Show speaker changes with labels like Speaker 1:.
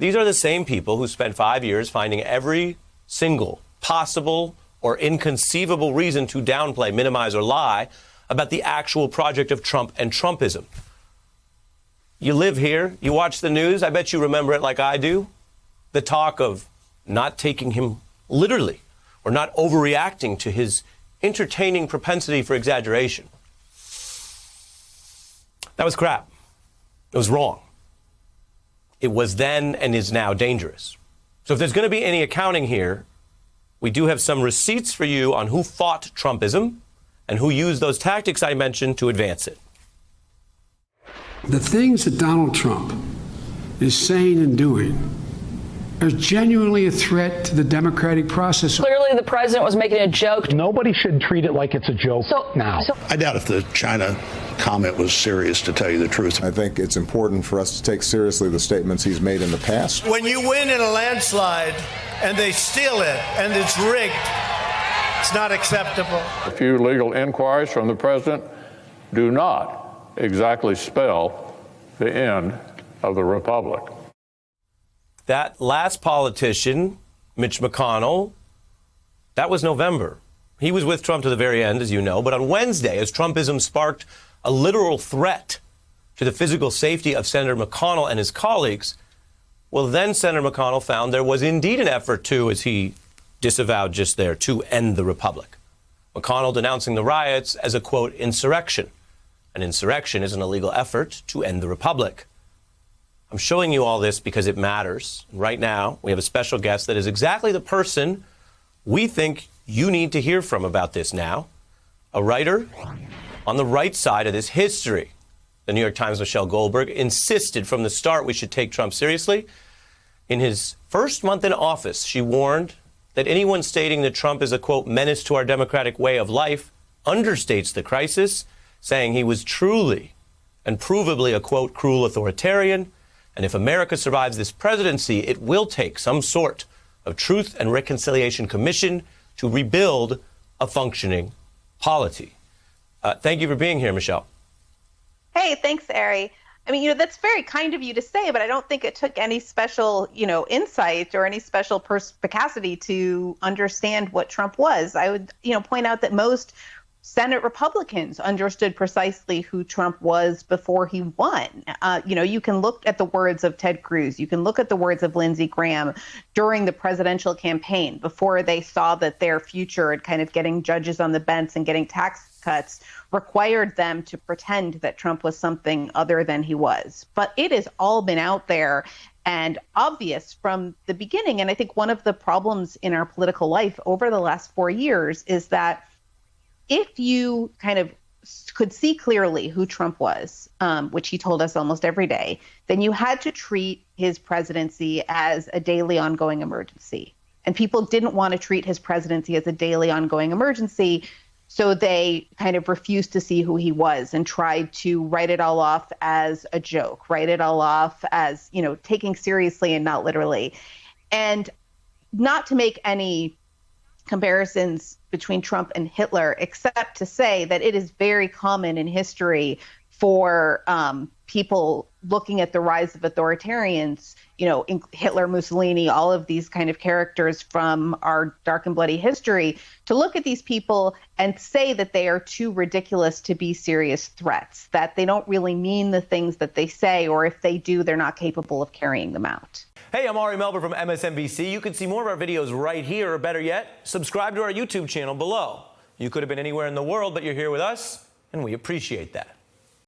Speaker 1: These are the same people who spent 5 years finding every single possible or inconceivable reason to downplay, minimize, or lie about the actual project of Trump and Trumpism. You live here, you watch the news, I bet you remember it like I do. The talk of not taking him literally or not overreacting to his entertaining propensity for exaggeration. That was crap. It was wrong. It was then and is now dangerous. So if there's going to be any accounting here, we do have some receipts for you on who fought Trumpism and who used those tactics I mentioned to advance it.
Speaker 2: The things that Donald Trump is saying and doing are genuinely a threat to the democratic process.
Speaker 3: Clearly, the president was making a joke.
Speaker 4: Nobody should treat it like it's a joke now.
Speaker 5: I doubt if the China comment was serious, to tell you the truth.
Speaker 6: I think it's important for us to take seriously the statements he's made in the past.
Speaker 7: When you win in a landslide and they steal it and it's rigged, it's not acceptable.
Speaker 8: A few legal inquiries from the president do not exactly spell the end of the republic.
Speaker 1: That last politician, Mitch McConnell, that was November. He was with Trump to the very end, as you know. But on Wednesday, as Trumpism sparked a literal threat to the physical safety of Senator McConnell and his colleagues, well, then Senator McConnell found there was indeed an effort to, as he disavowed just there, to end the republic. McConnell denouncing the riots as a, quote, insurrection. An insurrection is an illegal effort to end the republic. I'm showing you all this because it matters. Right now, we have a special guest that is exactly the person we think you need to hear from about this now. A writer on the right side of this history. The New York Times' Michelle Goldberg insisted from the start we should take Trump seriously. In his first month in office, she warned that anyone stating that Trump is a, quote, menace to our democratic way of life understates the crisis, saying he was truly and provably a, quote, cruel authoritarian. And if America survives this presidency, it will take some sort of Truth and Reconciliation Commission to rebuild a functioning polity. Thank you for being here, Michelle.
Speaker 9: Hey, thanks, Ari. I mean, that's very kind of you to say, but I don't think it took any special, insight or any special perspicacity to understand what Trump was. I would, point out that most Senate Republicans understood precisely who Trump was before he won. You can look at the words of Ted Cruz. You can look at the words of Lindsey Graham during the presidential campaign before they saw that their future and kind of getting judges on the bench and getting tax cuts required them to pretend that Trump was something other than he was. But it has all been out there and obvious from the beginning. And I think one of the problems in our political life over the last 4 years is that if you kind of could see clearly who Trump was, which he told us almost every day, then you had to treat his presidency as a daily ongoing emergency. And people didn't want to treat his presidency as a daily ongoing emergency. So they kind of refused to see who he was and tried to write it all off as a joke, write it all off as, taking seriously and not literally. And not to make any comparisons between Trump and Hitler, except to say that it is very common in history for people looking at the rise of authoritarians, Hitler, Mussolini, all of these kind of characters from our dark and bloody history, to look at these people and say that they are too ridiculous to be serious threats, that they don't really mean the things that they say, or if they do, they're not capable of carrying them out.
Speaker 1: Hey, I'm Ari Melber from MSNBC. You can see more of our videos right here, or better yet, subscribe to our YouTube channel below. You could have been anywhere in the world, but you're here with us, and we appreciate that.